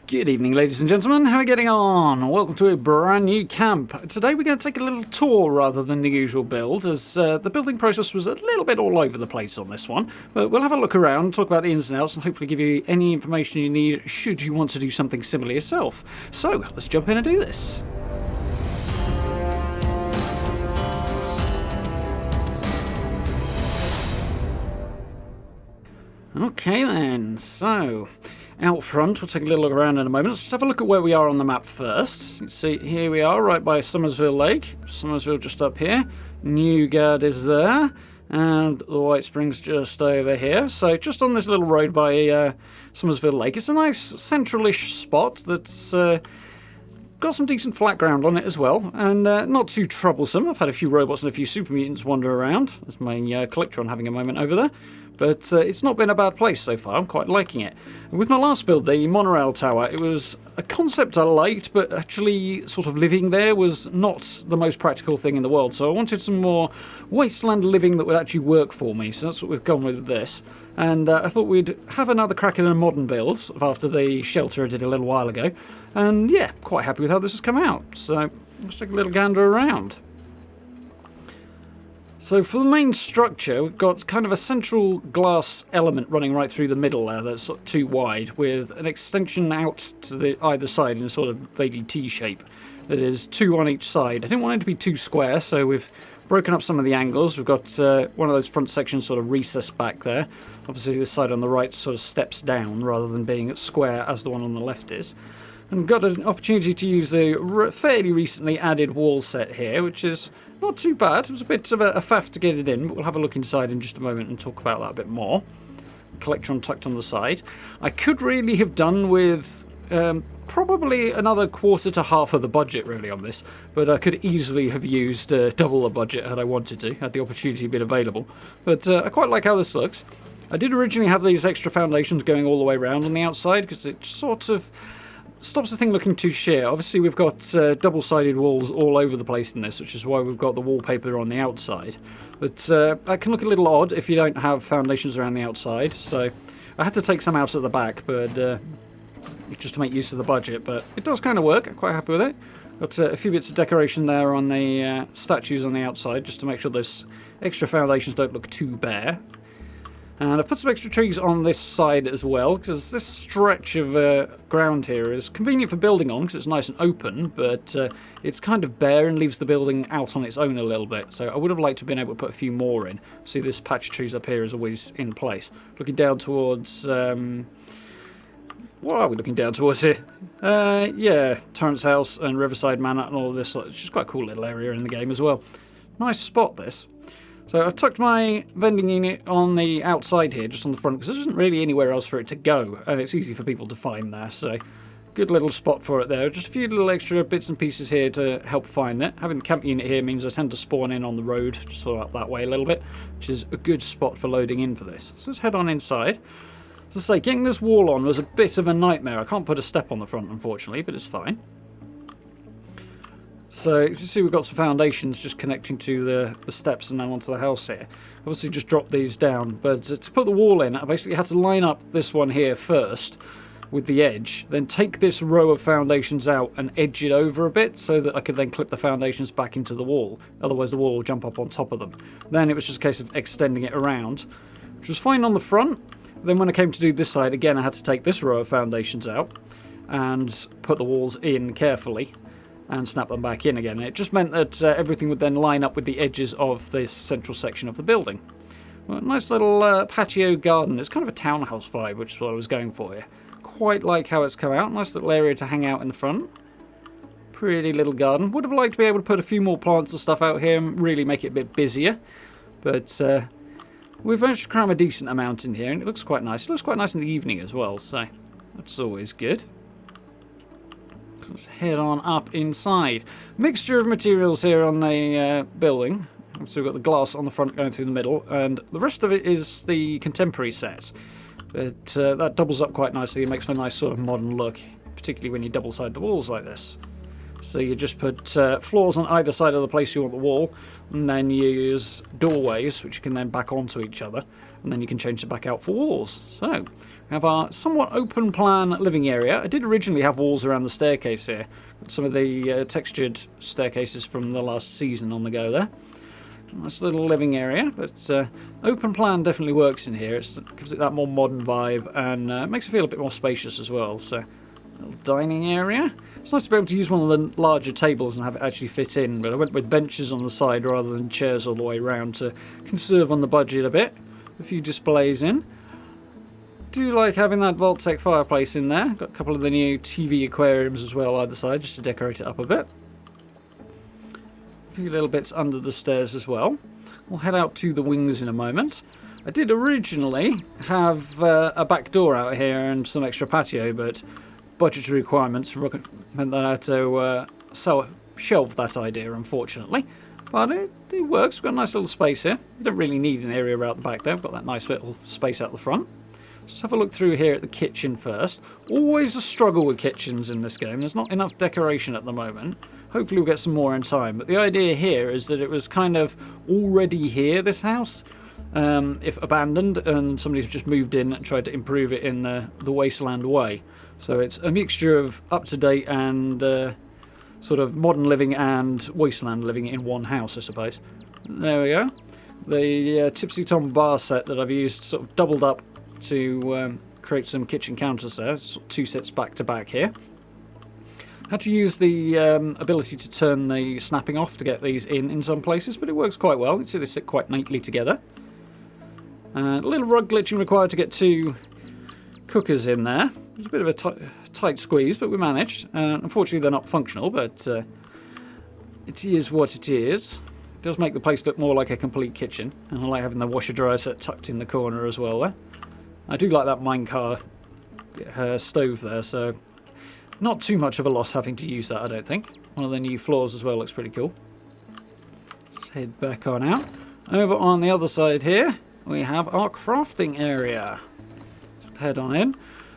Good evening, ladies and gentlemen. How are we getting on? Welcome to a brand new camp. Today we're going to take a little tour rather than the usual build, as the building process was a little bit all over the place on this one. But we'll have a look around, talk about the ins and outs, and hopefully give you any information you need should you want to do something similar yourself. So, let's jump in and do this. Okay then, so out front, we'll take a little look around in a moment. Let's just have a look at where we are on the map first. You can see here we are, right by Summersville Lake. Summersville just up here. Newgard is there. And the White Springs just over here. So just on this little road by Summersville Lake. It's a nice central-ish spot that's got some decent flat ground on it as well. And not too troublesome. I've had a few robots and a few super mutants wander around. There's my Collectron having a moment over there. But it's not been a bad place so far. I'm quite liking it. With my last build, the monorail tower, it was a concept I liked, but actually sort of living there was not the most practical thing in the world. So I wanted some more wasteland living that would actually work for me. So that's what we've gone with this. And I thought we'd have another crack at a modern build after the shelter I did a little while ago. And yeah, quite happy with how this has come out. So let's take a little gander around. So for the main structure, we've got kind of a central glass element running right through the middle there that's sort of too wide, with an extension out to the either side in a sort of vaguely T shape. That is two on each side. I didn't want it to be too square, so we've broken up some of the angles. We've got one of those front sections sort of recessed back there. Obviously this side on the right sort of steps down rather than being square as the one on the left is. And got an opportunity to use a fairly recently added wall set here, which is not too bad. It was a bit of a faff to get it in, but we'll have a look inside in just a moment and talk about that a bit more. Collectron tucked on the side. I could really have done with probably another quarter to half of the budget really on this, but I could easily have used double the budget had I wanted to, had the opportunity been available. But I quite like how this looks. I did originally have these extra foundations going all the way around on the outside because it sort of stops the thing looking too sheer. Obviously we've got double-sided walls all over the place in this, which is why we've got the wallpaper on the outside. But that can look a little odd if you don't have foundations around the outside, so I had to take some out at the back, but just to make use of the budget. But it does kind of work. I'm quite happy with it. Got a few bits of decoration there on the statues on the outside, just to make sure those extra foundations don't look too bare. And I've put some extra trees on this side as well, because this stretch of ground here is convenient for building on, because it's nice and open, but it's kind of bare and leaves the building out on its own a little bit. So I would have liked to have been able to put a few more in. See, this patch of trees up here is always in place. Looking down towards... what are we looking down towards here? Yeah, Torrance House and Riverside Manor and all of this. It's just quite a cool little area in the game as well. Nice spot, this. So I've tucked my vending unit on the outside here, just on the front, because there isn't really anywhere else for it to go, and it's easy for people to find there, so good little spot for it there. Just a few little extra bits and pieces here to help find it. Having the camp unit here means I tend to spawn in on the road, just sort of up that way a little bit, which is a good spot for loading in for this. So let's head on inside. As I say, getting this wall on was a bit of a nightmare. I can't put a step on the front, unfortunately, but it's fine. So, as you see, we've got some foundations just connecting to the steps and then onto the house here. Obviously just dropped these down, but to put the wall in, I basically had to line up this one here first with the edge, then take this row of foundations out and edge it over a bit so that I could then clip the foundations back into the wall. Otherwise the wall will jump up on top of them. Then it was just a case of extending it around, which was fine on the front. Then when I came to do this side, again I had to take this row of foundations out and put the walls in carefully and snap them back in again. It just meant that everything would then line up with the edges of this central section of the building. Well, nice little patio garden. It's kind of a townhouse vibe, which is what I was going for here. Quite like how it's come out. Nice little area to hang out in the front. Pretty little garden. Would have liked to be able to put a few more plants and stuff out here and really make it a bit busier. But we've managed to cram a decent amount in here, and it looks quite nice. It looks quite nice in the evening as well, so that's always good. Let's head on up inside. Mixture of materials here on the building. So we've got the glass on the front going through the middle, and the rest of it is the contemporary set. But that doubles up quite nicely and makes for a nice sort of modern look, particularly when you double-side the walls like this. So you just put floors on either side of the place you want the wall, and then you use doorways, which you can then back onto each other, and then you can change it back out for walls. So we have our somewhat open plan living area. I did originally have walls around the staircase here, but some of the textured staircases from the last season on the go there. Nice little living area, but open plan definitely works in here. It gives it that more modern vibe, and makes it feel a bit more spacious as well. So, little dining area. It's nice to be able to use one of the larger tables and have it actually fit in, but I went with benches on the side rather than chairs all the way around to conserve on the budget a bit. A few displays in. Do like having that Vault-Tec fireplace in there. Got a couple of the new TV aquariums as well either side, just to decorate it up a bit. A few little bits under the stairs as well. We'll head out to the wings in a moment. I did originally have a back door out here and some extra patio, but budgetary requirements meant that I had to shelve that idea, unfortunately. But it works. We've got a nice little space here. You don't really need an area out the back there. We've got that nice little space out the front. Let's have a look through here at the kitchen first. Always a struggle with kitchens in this game. There's not enough decoration at the moment. Hopefully we'll get some more in time. But the idea here is that it was kind of already here, this house, if abandoned, and somebody's just moved in and tried to improve it in the wasteland way. So it's a mixture of up-to-date and sort of modern living and wasteland living in one house, I suppose. There we go. The Tipsy Tom bar set that I've used sort of doubled up to create some kitchen counters there. It's two sets back to back here. Had to use the ability to turn the snapping off to get these in some places, but it works quite well. You can see they sit quite neatly together. A little rug glitching required to get two cookers in there. It was a bit of a tight squeeze, but we managed. Unfortunately, they're not functional, but it is what it is. It does make the place look more like a complete kitchen, and I like having the washer-dryer set tucked in the corner as well there. I do like that minecar stove there, so not too much of a loss having to use that, I don't think. One of the new floors as well looks pretty cool. Let's head back on out. Over on the other side here, we have our crafting area. Head on in.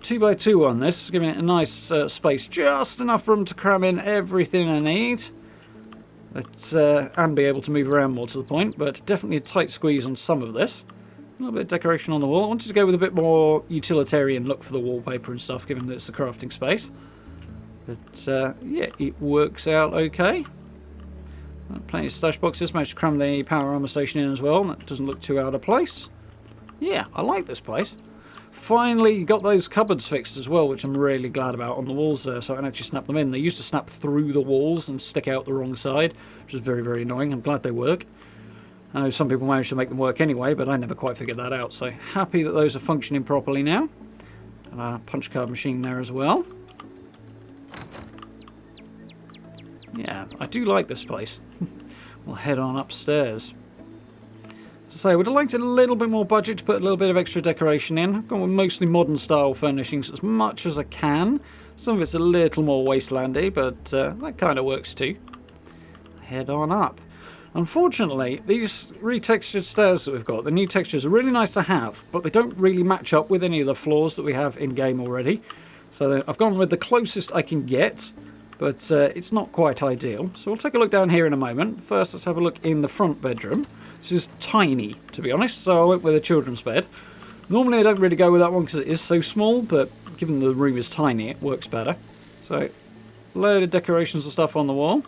2x2 on this, giving it a nice space, just enough room to cram in everything I need. But, and be able to move around more to the point, but definitely a tight squeeze on some of this. A little bit of decoration on the wall. I wanted to go with a bit more utilitarian look for the wallpaper and stuff, given that it's a crafting space. But, yeah, it works out okay. Plenty of stash boxes. Managed to cram the power armor station in as well. That doesn't look too out of place. Yeah, I like this place. Finally got those cupboards fixed as well, which I'm really glad about on the walls there, so I can actually snap them in. They used to snap through the walls and stick out the wrong side, which is very, very annoying. I'm glad they work. I know some people manage to make them work anyway, but I never quite figured that out. So happy that those are functioning properly now. And our punch card machine there as well. Yeah, I do like this place. We'll head on upstairs. So I would have liked a little bit more budget to put a little bit of extra decoration in. I've gone with mostly modern style furnishings as much as I can. Some of it's a little more wastelandy, but that kind of works too. Head on up. Unfortunately, these retextured stairs that we've got, the new textures are really nice to have, but they don't really match up with any of the floors that we have in-game already. So I've gone with the closest I can get, but it's not quite ideal. So we'll take a look down here in a moment. First, let's have a look in the front bedroom. This is tiny, to be honest, so I went with a children's bed. Normally I don't really go with that one because it is so small, but given the room is tiny, it works better. So, a load of decorations and stuff on the wall.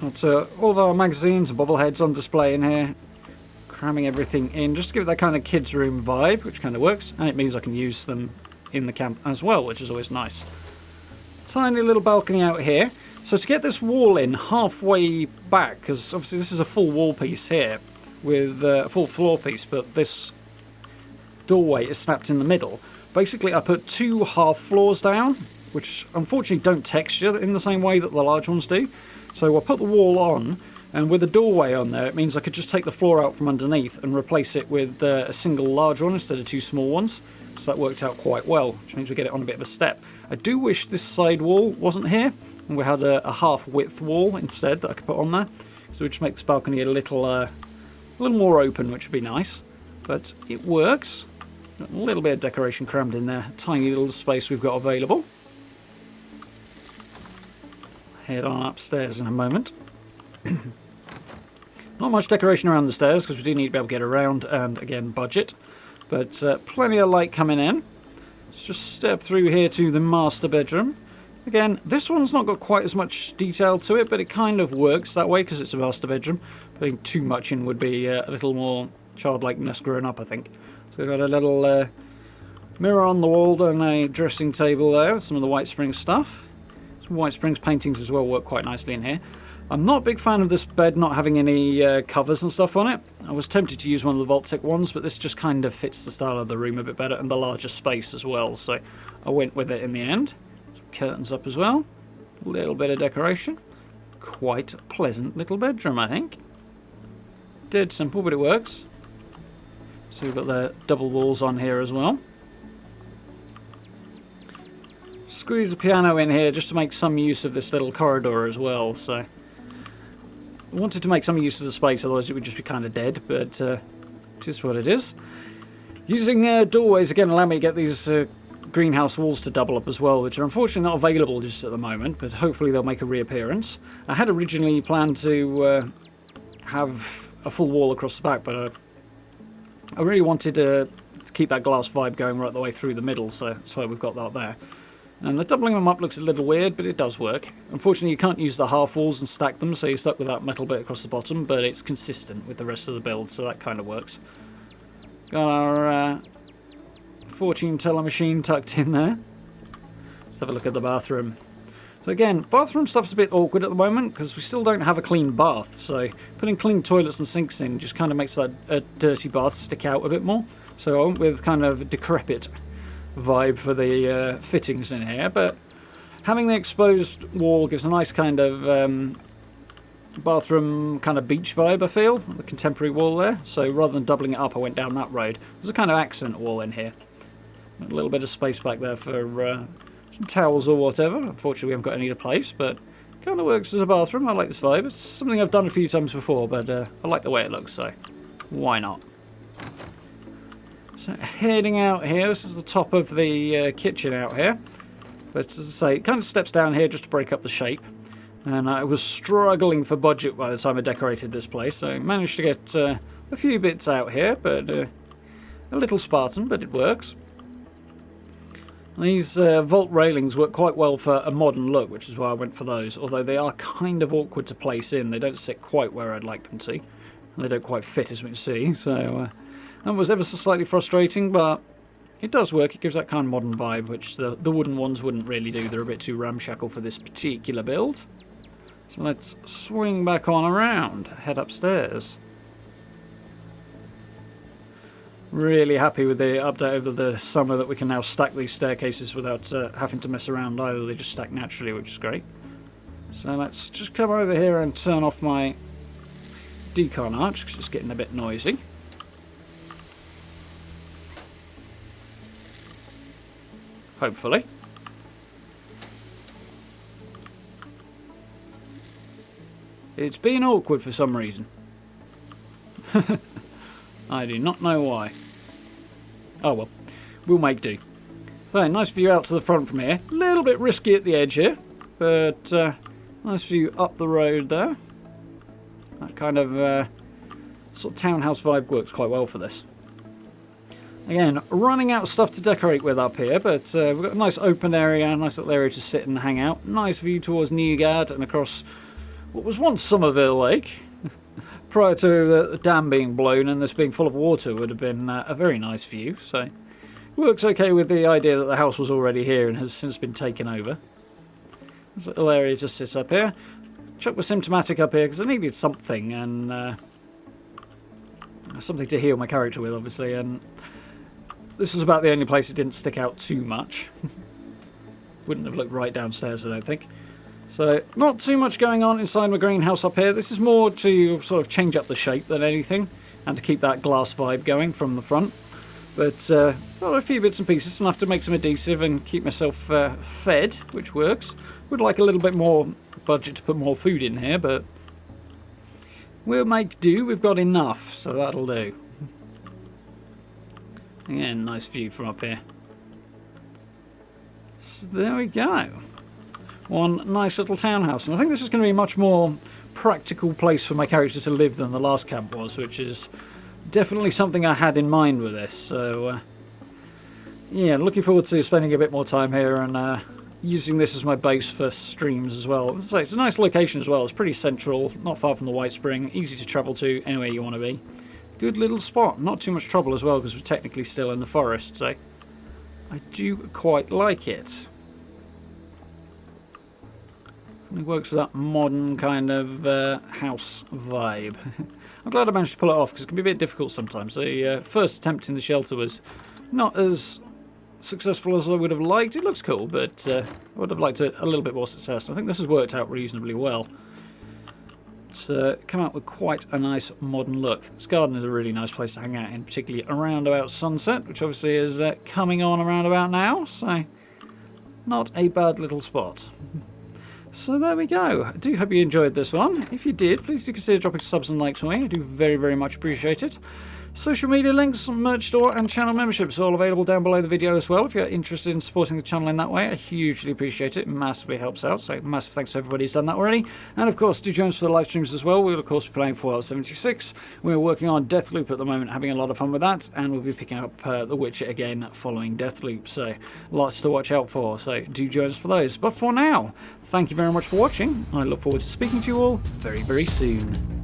Got all of our magazines and bobbleheads on display in here. Cramming everything in, just to give it that kind of kids' room vibe, which kind of works. And it means I can use them in the camp as well, which is always nice. Tiny little balcony out here. So to get this wall in halfway back, because obviously this is a full wall piece here, with a full floor piece, but this doorway is snapped in the middle. Basically I put two half floors down, which unfortunately don't texture in the same way that the large ones do. So I put the wall on, and with a doorway on there, it means I could just take the floor out from underneath and replace it with a single large one instead of two small ones. So that worked out quite well, which means we get it on a bit of a step. I do wish this side wall wasn't here, and we had a half-width wall instead that I could put on there. So it would just make this balcony a little more open, which would be nice. But it works. Got a little bit of decoration crammed in there. Tiny little space we've got available. head on upstairs in a moment. Not much decoration around the stairs because we do need to be able to get around and, again, budget. But plenty of light coming in. Let's just step through here to the master bedroom. Again, this one's not got quite as much detail to it, but it kind of works that way because it's a master bedroom. Putting too much in would be a little more childlikeness growing up, I think. So we've got a little mirror on the wall and a dressing table there with some of the White Springs stuff. Some White Springs paintings as well work quite nicely in here. I'm not a big fan of this bed not having any covers and stuff on it. I was tempted to use one of the Vault-Tec ones, but this just kind of fits the style of the room a bit better and the larger space as well, so I went with it in the end. Some curtains up as well. A little bit of decoration. Quite a pleasant little bedroom, I think. Dead simple, but it works. So we've got the double walls on here as well. Squeeze the piano in here just to make some use of this little corridor as well, so I wanted to make some use of the space, otherwise it would just be kind of dead, but just what it is. Using doorways again allow me to get these greenhouse walls to double up as well, which are unfortunately not available just at the moment, but hopefully they'll make a reappearance. I had originally planned to have a full wall across the back, but I really wanted to keep that glass vibe going right the way through the middle, so that's why we've got that there. And the doubling them up looks a little weird, but it does work. Unfortunately, you can't use the half walls and stack them, so you're stuck with that metal bit across the bottom, but it's consistent with the rest of the build, so that kind of works. Got our fortune teller machine tucked in there. Let's have a look at the bathroom. So again, bathroom stuff's a bit awkward at the moment, because we still don't have a clean bath, so putting clean toilets and sinks in just kind of makes that dirty bath stick out a bit more. So I went with kind of decrepit vibe for the fittings in here, but having the exposed wall gives a nice kind of bathroom kind of beach vibe, I feel, the contemporary wall there. So rather than doubling it up, I went down that road. There's a kind of accent wall in here. A little bit of space back there for some towels or whatever. Unfortunately, we haven't got any to place, but kind of works as a bathroom. I like this vibe. It's something I've done a few times before, but I like the way it looks, so why not? So heading out here, this is the top of the kitchen out here. But as I say, it kind of steps down here just to break up the shape. And I was struggling for budget by the time I decorated this place, so I managed to get a few bits out here, but a little Spartan, but it works. These vault railings work quite well for a modern look, which is why I went for those, although they are kind of awkward to place in. They don't sit quite where I'd like them to. And they don't quite fit, as we can see, so that was ever so slightly frustrating, but it does work. It gives that kind of modern vibe, which the wooden ones wouldn't really do. They're a bit too ramshackle for this particular build. So let's swing back on around, head upstairs. Really happy with the update over the summer that we can now stack these staircases without having to mess around either. They just stack naturally, which is great. So let's just come over here and turn off my decon arch, because it's getting a bit noisy. Hopefully. It's been awkward for some reason. I do not know why. Oh well, we'll make do. So, nice view out to the front from here. A little bit risky at the edge here, but nice view up the road there. That kind of sort of townhouse vibe works quite well for this. Again, running out of stuff to decorate with up here, but we've got a nice open area, a nice little area to sit and hang out. Nice view towards Newgard and across what was once Summersville Lake. Prior to the dam being blown and this being full of water would have been a very nice view. So it works okay with the idea that the house was already here and has since been taken over. There's a little area to sit up here. Chuck was symptomatic up here because I needed something and something to heal my character with, obviously, and this was about the only place it didn't stick out too much. Wouldn't have looked right downstairs, I don't think. So, not too much going on inside my greenhouse up here. This is more to sort of change up the shape than anything, and to keep that glass vibe going from the front. But, got a few bits and pieces, enough to make some adhesive and keep myself fed, which works. Would like a little bit more budget to put more food in here, but we'll make do. We've got enough, so that'll do. Again, nice view from up here. So there we go. one nice little townhouse. And I think this is going to be a much more practical place for my character to live than the last camp was, which is definitely something I had in mind with this. So, yeah, looking forward to spending a bit more time here and using this as my base for streams as well. So it's a nice location as well. It's pretty central, not far from the White Spring, easy to travel to anywhere you want to be. Good little spot. Not too much trouble as well because we're technically still in the forest, so I do quite like it. It works with that modern kind of house vibe. I'm glad I managed to pull it off because it can be a bit difficult sometimes. The first attempt in the shelter was not as successful as I would have liked. It looks cool, but I would have liked a little bit more success. I think this has worked out reasonably well. It's come out with quite a nice modern look. This garden is a really nice place to hang out in, particularly around about sunset, which obviously is coming on around about now, so not a bad little spot. So there we go. I do hope you enjoyed this one. If you did, please do consider dropping subs and likes for me. I do very, very much appreciate it. Social media links, merch store and channel memberships are all available down below the video as well. If you're interested in supporting the channel in that way, I hugely appreciate it. It massively helps out. So massive thanks to everybody who's done that already. And of course, do join us for the live streams as well. We'll of course be playing Fallout 76. We're working on Deathloop at the moment, having a lot of fun with that. And we'll be picking up The Witcher again following Deathloop. So lots to watch out for. So do join us for those. But for now, thank you very much for watching. I look forward to speaking to you all very, very soon.